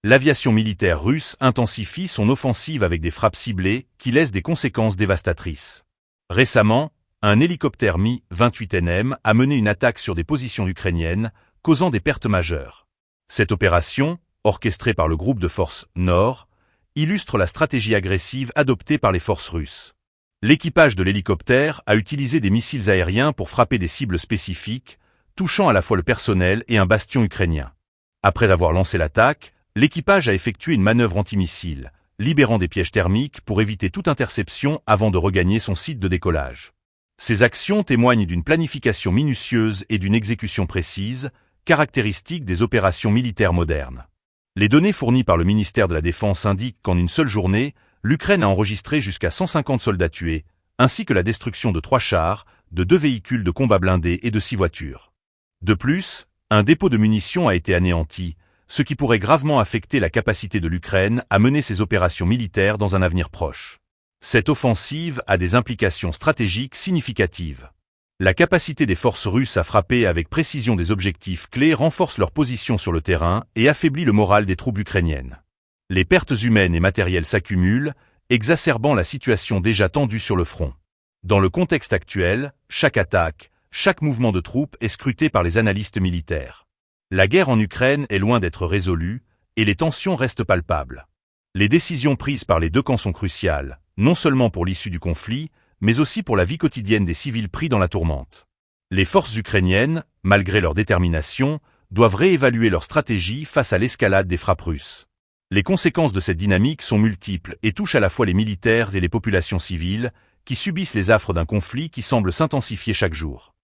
L'aviation militaire russe intensifie son offensive avec des frappes ciblées qui laissent des conséquences dévastatrices. Récemment, un hélicoptère Mi-28NM a mené une attaque sur des positions ukrainiennes, causant des pertes majeures. Cette opération, orchestrée par le groupe de forces Nord, illustre la stratégie agressive adoptée par les forces russes. L'équipage de l'hélicoptère a utilisé des missiles aériens pour frapper des cibles spécifiques, touchant à la fois le personnel et un bastion ukrainien. Après avoir lancé l'attaque, l'équipage a effectué une manœuvre antimissile, libérant des pièges thermiques pour éviter toute interception avant de regagner son site de décollage. Ces actions témoignent d'une planification minutieuse et d'une exécution précise, caractéristique des opérations militaires modernes. Les données fournies par le ministère de la Défense indiquent qu'en une seule journée, l'Ukraine a enregistré jusqu'à 150 soldats tués, ainsi que la destruction de 3 chars, de 2 véhicules de combat blindés et de 6 voitures. De plus, un dépôt de munitions a été anéanti, ce qui pourrait gravement affecter la capacité de l'Ukraine à mener ses opérations militaires dans un avenir proche. Cette offensive a des implications stratégiques significatives. La capacité des forces russes à frapper avec précision des objectifs clés renforce leur position sur le terrain et affaiblit le moral des troupes ukrainiennes. Les pertes humaines et matérielles s'accumulent, exacerbant la situation déjà tendue sur le front. Dans le contexte actuel, chaque attaque, chaque mouvement de troupes est scruté par les analystes militaires. La guerre en Ukraine est loin d'être résolue, et les tensions restent palpables. Les décisions prises par les deux camps sont cruciales, non seulement pour l'issue du conflit, mais aussi pour la vie quotidienne des civils pris dans la tourmente. Les forces ukrainiennes, malgré leur détermination, doivent réévaluer leur stratégie face à l'escalade des frappes russes. Les conséquences de cette dynamique sont multiples et touchent à la fois les militaires et les populations civiles, qui subissent les affres d'un conflit qui semble s'intensifier chaque jour.